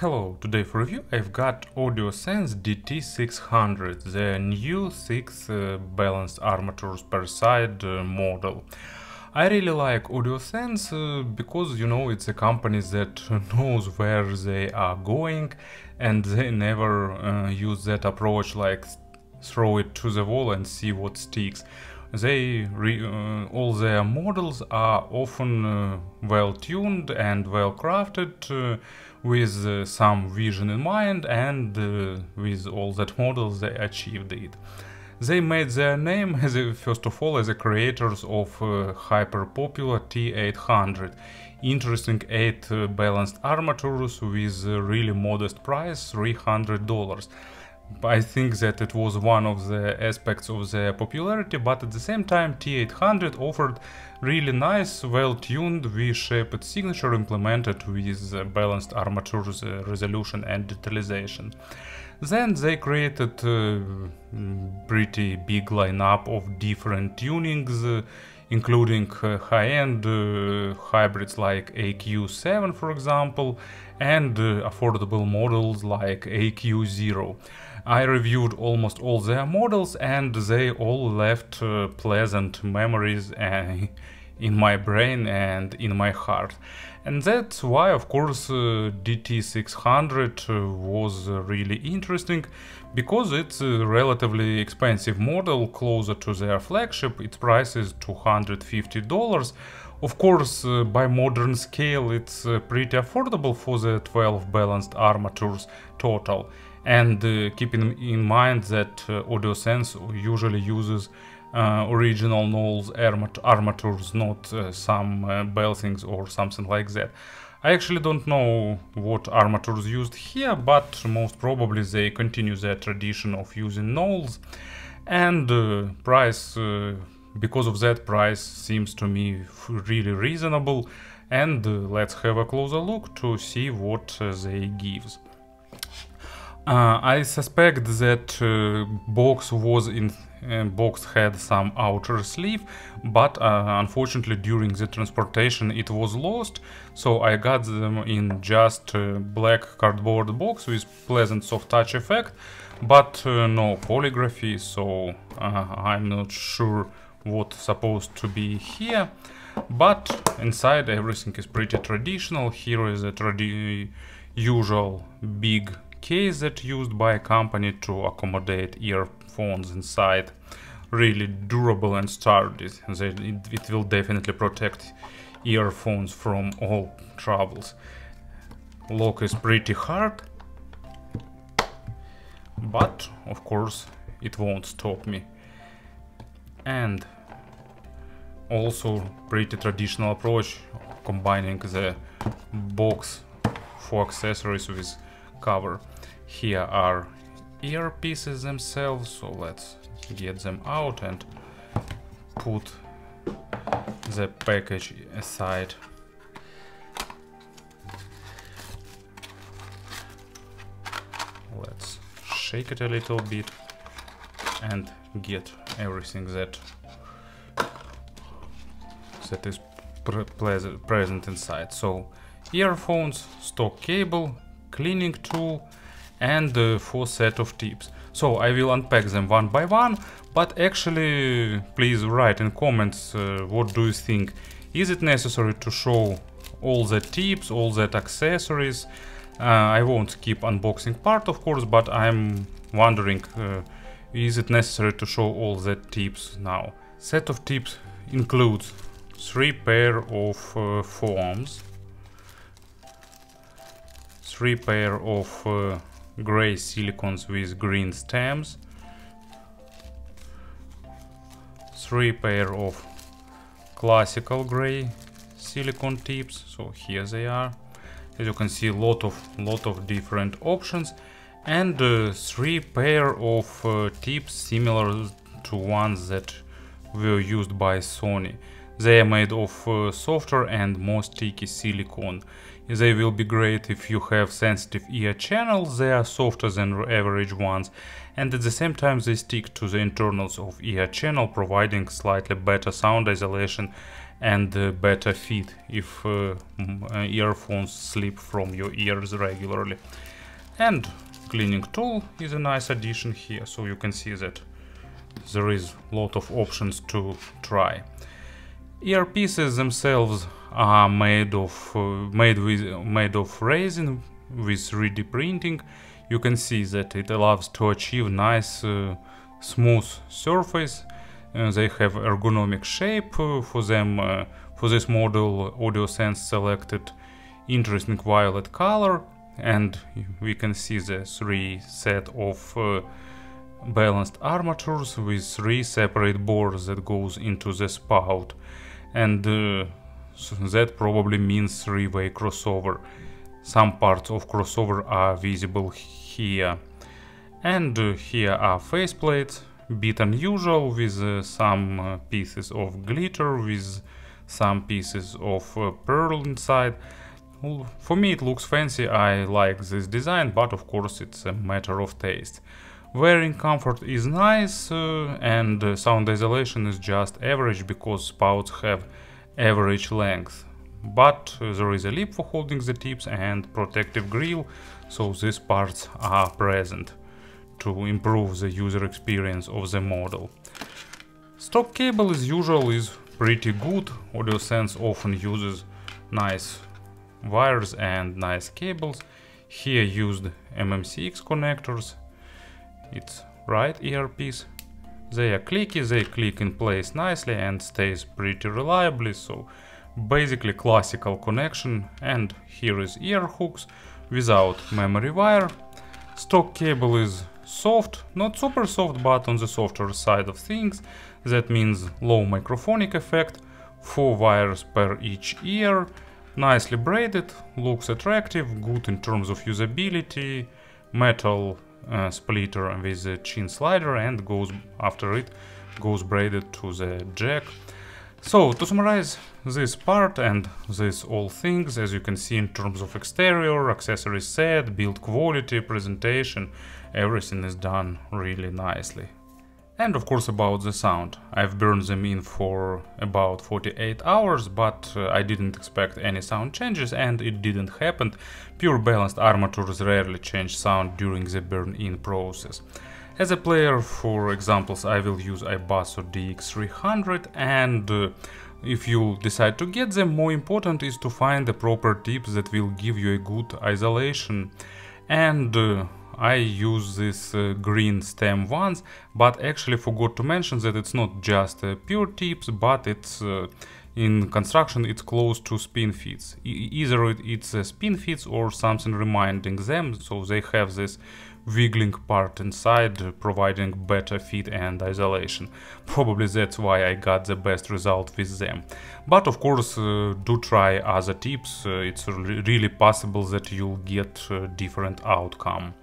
Hello, today for review I've got AudioSense DT600, the new 6 balanced armatures per side model. I really like AudioSense because, you know, it's a company that knows where they are going, and they never use that approach like throw it to the wall and see what sticks. All their models are often well tuned and well crafted, with some vision in mind, and with all that models they achieved it. They made their name first of all as the creators of hyper popular T800, interesting 8 balanced armatures with a really modest price, $300. I think that it was one of the aspects of their popularity, but at the same time T800 offered really nice, well-tuned V-shaped signature implemented with balanced armatures resolution and detalization. Then they created a pretty big lineup of different tunings, including high-end hybrids like AQ7 for example, and affordable models like AQ0. I reviewed almost all their models and they all left pleasant memories in my brain and in my heart. And that's why, of course, DT600 was really interesting, because it's a relatively expensive model, closer to their flagship. Its price is $250. Of course, by modern scale, it's pretty affordable for the 12 balanced armatures total. And keeping in mind that AudioSense usually uses original Knowles armatures, not some Belsings or something like that. I actually don't know what armatures used here, but most probably they continue their tradition of using Knowles, and price, because of that, price seems to me really reasonable. And let's have a closer look to see what they gives. I suspect that box had some outer sleeve, but unfortunately during the transportation it was lost, so I got them in just black cardboard box with pleasant soft touch effect, but no polygraphy, so I'm not sure what's supposed to be here. But inside everything is pretty traditional. Here is a usual big case that used by a company to accommodate earphones inside. Really durable and sturdy. It will definitely protect earphones from all troubles. Lock is pretty hard, but of course it won't stop me. And also pretty traditional approach, combining the box for accessories with cover. Here are earpieces themselves, so let's get them out and put the package aside. Let's shake it a little bit and get everything that is present inside. So earphones, stock cable, cleaning tool, and 4 set of tips. So I will unpack them one by one, but actually please write in comments what do you think. Is it necessary to show all the tips, all that accessories? I won't skip unboxing part of course, but I'm wondering, is it necessary to show all the tips now? Set of tips includes 3 pair of foams, 3 pair of gray silicons with green stems, 3 pair of classical gray silicone tips. So here they are. As you can see, lot of different options, and 3 pair of tips similar to ones that were used by Sony. They are made of softer and more sticky silicone. They will be great if you have sensitive ear channels. They are softer than average ones, and at the same time they stick to the internals of ear channel, providing slightly better sound isolation and better fit if earphones slip from your ears regularly. And cleaning tool is a nice addition here, so you can see that there is a lot of options to try. Earpieces themselves are made of resin with 3D printing. You can see that it allows to achieve nice smooth surface. They have ergonomic shape for them. For this model, AudioSense selected interesting violet color, and we can see the 3 set of balanced armatures with 3 separate bores that goes into the spout, and so that probably means 3-way crossover. Some parts of crossover are visible here. And here are faceplates, bit unusual, with some pieces of glitter, with some pieces of pearl inside. Well, for me it looks fancy, I like this design, but of course it's a matter of taste. Wearing comfort is nice, and sound isolation is just average because spouts have average length. But there is a lip for holding the tips and protective grill, so these parts are present to improve the user experience of the model. Stock cable as usual is pretty good. AudioSense often uses nice wires and nice cables. Here used MMCX connectors. It's right earpiece. They are clicky, they click in place nicely and stays pretty reliably, so basically classical connection. And here is ear hooks without memory wire. Stock cable is soft, not super soft, but on the softer side of things. That means low microphonic effect, 4 wires per each ear, nicely braided, looks attractive, good in terms of usability, metal splitter with a chin slider, and after it goes braided to the jack. So to summarize this part and these all things, as you can see in terms of exterior, accessory set, build quality, presentation, everything is done really nicely. And of course about the sound. I've burned them in for about 48 hours, but I didn't expect any sound changes, and it didn't happen. Pure balanced armatures rarely change sound during the burn-in process. As a player, for examples, I will use iBasso DX300, and if you decide to get them, more important is to find the proper tips that will give you a good isolation. And I use this green stem ones, but actually forgot to mention that it's not just pure tips, but it's in construction it's close to spin fits. Either it's spin fits or something reminding them, so they have this wiggling part inside, providing better fit and isolation. Probably that's why I got the best result with them. But of course do try other tips, it's really possible that you'll get a different outcome.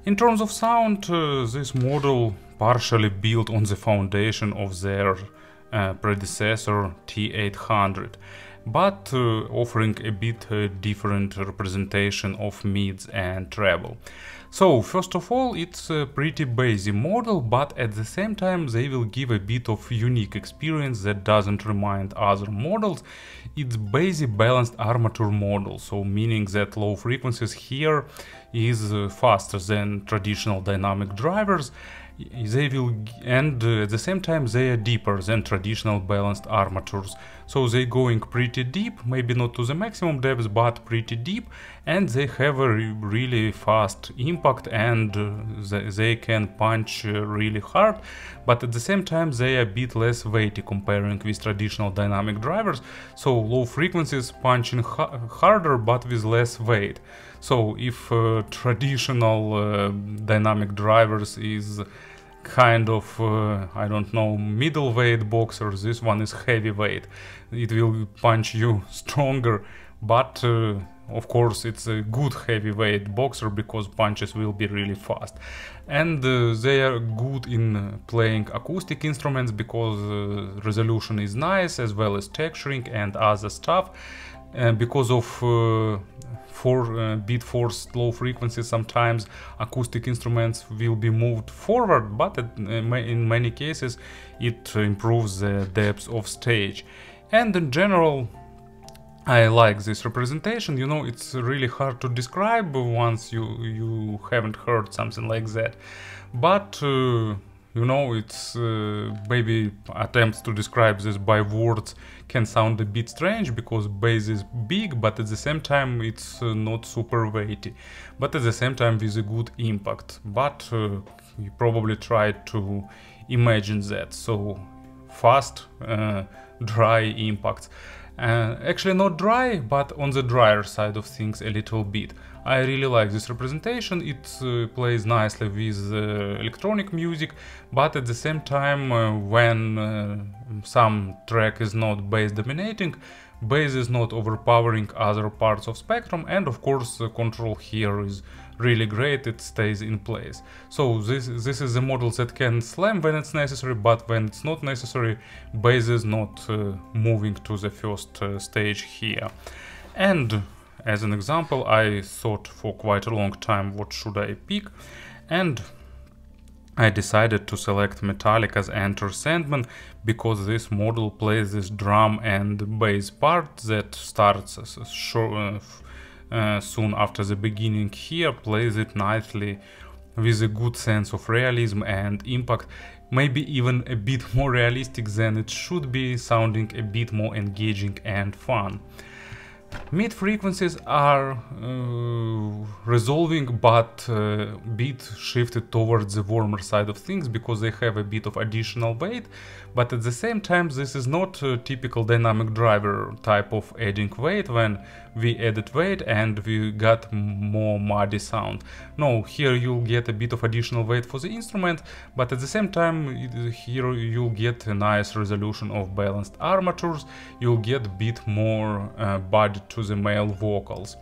In terms of sound, this model partially built on the foundation of their predecessor T800, but offering a bit different representation of mids and treble. So first of all, it's a pretty basic model, but at the same time they will give a bit of unique experience that doesn't remind other models. It's basic balanced armature model, so meaning that low frequencies here is faster than traditional dynamic drivers. And at the same time they are deeper than traditional balanced armatures, so they going pretty deep, maybe not to the maximum depth, but pretty deep, and they have a really fast impact, and they can punch really hard, but at the same time they are a bit less weighty comparing with traditional dynamic drivers, so low frequencies punching harder but with less weight. So if traditional dynamic drivers is kind of, I don't know, middleweight boxer, this one is heavyweight. It will punch you stronger, but of course it's a good heavyweight boxer because punches will be really fast. And they are good in playing acoustic instruments because resolution is nice, as well as texturing and other stuff. Because of 4-bit forced low frequencies, sometimes acoustic instruments will be moved forward, but in many cases it improves the depth of stage. And in general, I like this representation. You know, it's really hard to describe once you haven't heard something like that. But you know, it's maybe attempts to describe this by words can sound a bit strange because bass is big, but at the same time it's not super weighty, but at the same time with a good impact. But you probably tried to imagine that. So fast, dry impacts. Actually not dry, but on the drier side of things a little bit. I really like this representation. It plays nicely with electronic music, but at the same time when some track is not bass dominating, bass is not overpowering other parts of spectrum, and of course the control here is really great, it stays in place. So this is a model that can slam when it's necessary, but when it's not necessary, bass is not moving to the first stage here. And as an example, I thought for quite a long time what should I pick, and I decided to select Metallica's Enter Sandman because this model plays this drum and bass part that starts soon after the beginning here, plays it nicely with a good sense of realism and impact, maybe even a bit more realistic than it should be, sounding a bit more engaging and fun. Mid frequencies are resolving, but a bit shifted towards the warmer side of things because they have a bit of additional weight, but at the same time this is not a typical dynamic driver type of adding weight when we added weight and we got more muddy sound. No, here you'll get a bit of additional weight for the instrument, but at the same time here you'll get a nice resolution of balanced armatures, you'll get a bit more body to the male vocals.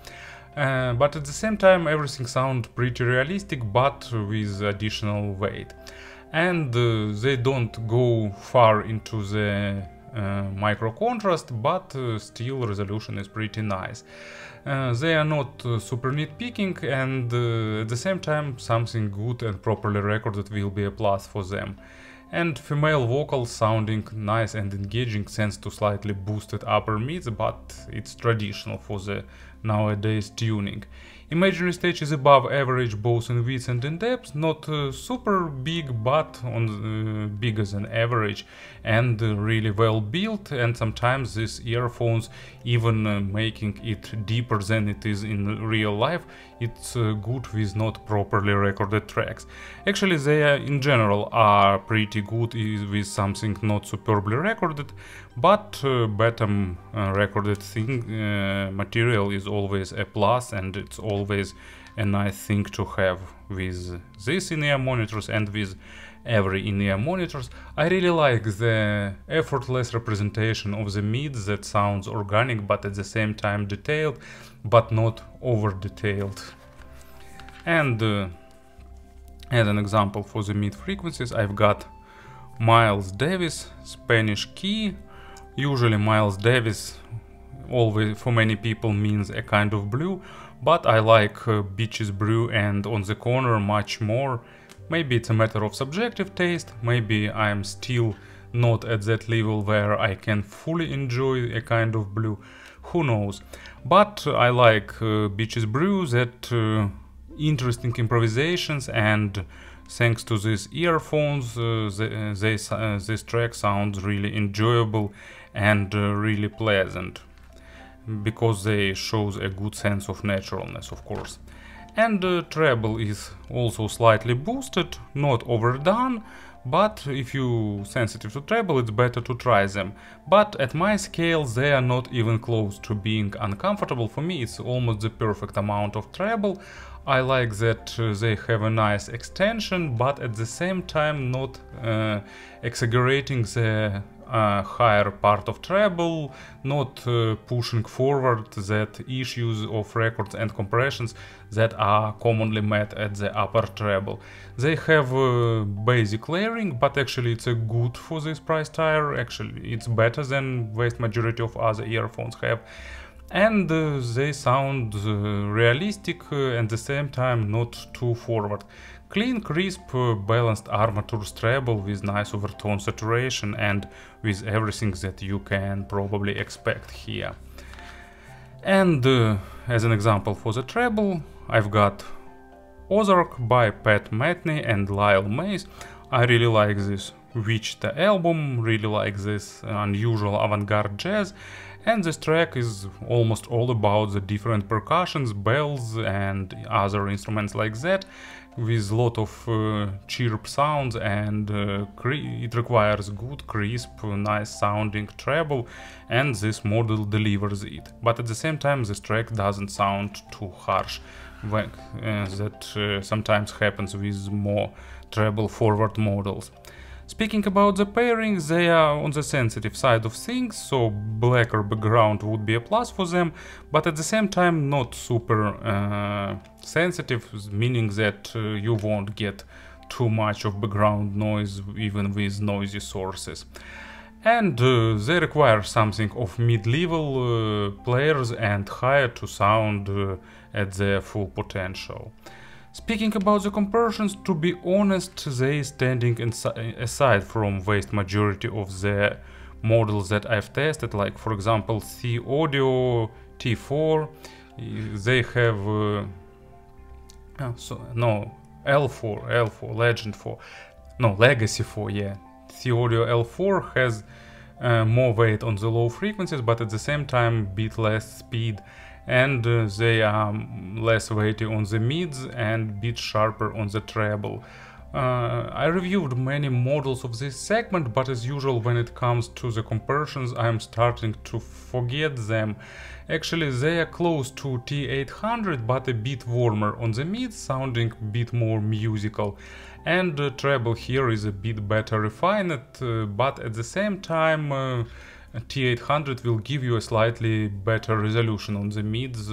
But at the same time everything sounds pretty realistic but with additional weight. And they don't go far into the micro contrast, but still resolution is pretty nice. They are not super nitpicking, and at the same time something good and properly recorded will be a plus for them. And female vocals sounding nice and engaging thanks to slightly boosted upper mids, but it's traditional for the nowadays tuning. Imaginary stage is above average both in width and in depth, not super big, but on bigger than average, and really well built, and sometimes these earphones even making it deeper than it is in real life. It's good with not properly recorded tracks. Actually they in general are pretty good with something not superbly recorded, but better recorded material is always a plus, and it's always a nice thing to have with these in-ear monitors and with every in-ear monitors. I really like the effortless representation of the mids that sounds organic but at the same time detailed, but not over detailed. And as an example for the mid frequencies, I've got Miles Davis Spanish key. Usually Miles Davis always for many people means a kind of blue, but I like Beaches Brew and On the Corner much more. Maybe it's a matter of subjective taste, maybe I'm still not at that level where I can fully enjoy a kind of blue, who knows. But I like Beaches Brew, that interesting improvisations, and thanks to these earphones this track sounds really enjoyable and really pleasant, because they shows a good sense of naturalness, of course. And treble is also slightly boosted, not overdone, but if you're sensitive to treble, it's better to try them. But at my scale they are not even close to being uncomfortable. For me it's almost the perfect amount of treble. I like that they have a nice extension, but at the same time not exaggerating the higher part of treble, not pushing forward that issues of records and compressions that are commonly met at the upper treble. They have basic layering, but actually it's good for this price tier. Actually it's better than vast majority of other earphones have. and they sound realistic and at the same time not too forward. Clean, crisp, balanced armature treble with nice overtone saturation and with everything that you can probably expect here. And as an example for the treble, I've got Ozark by Metheny and Lyle. I really like this Wichita album, really like this unusual avant-garde jazz, and this track is almost all about the different percussions, bells and other instruments like that, with a lot of chirp sounds, and it requires good, crisp, nice sounding treble, and this model delivers it. But at the same time this track doesn't sound too harsh, that sometimes happens with more treble forward models. Speaking about the pairings, they are on the sensitive side of things, so blacker background would be a plus for them, but at the same time not super sensitive, meaning that you won't get too much of background noise even with noisy sources. And they require something of mid-level players and higher to sound at their full potential. Speaking about the compressions, to be honest, they standing aside from vast majority of the models that I've tested, like for example the Audio T4, they have L4, Legend 4, no, Legacy 4, yeah. The Audio L4 has more weight on the low frequencies, but at the same time bit less speed, and they are less weighty on the mids and bit sharper on the treble. I reviewed many models of this segment, but as usual when it comes to the compressions I'm starting to forget them. Actually they are close to T800 but a bit warmer on the mids, sounding a bit more musical, and the treble here is a bit better refined, but at the same time T800 will give you a slightly better resolution on the mids,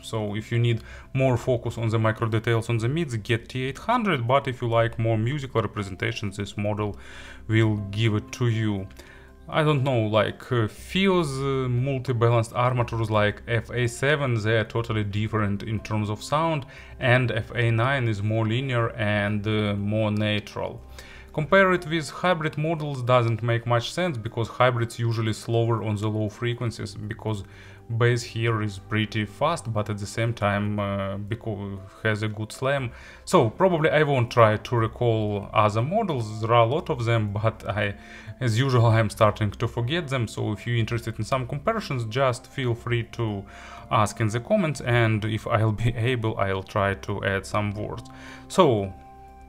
so if you need more focus on the micro details on the mids, get T800, but if you like more musical representation, this model will give it to you. I don't know, like Fio's multi-balanced armatures like FA7, they are totally different in terms of sound, and FA9 is more linear and more natural. Compare it with hybrid models doesn't make much sense, because hybrids usually slower on the low frequencies, because bass here is pretty fast, but at the same time because has a good slam. So probably I won't try to recall other models, there are a lot of them, but as usual I'm starting to forget them, so if you're interested in some comparisons, just feel free to ask in the comments, and if I'll be able, I'll try to add some words. So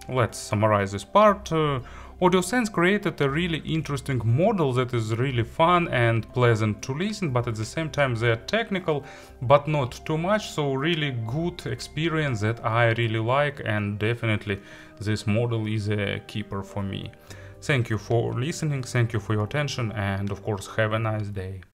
let's summarize this part. AudioSense created a really interesting model that is really fun and pleasant to listen, but at the same time they are technical, but not too much, so really good experience that I really like, and definitely this model is a keeper for me. Thank you for listening, thank you for your attention, and of course have a nice day.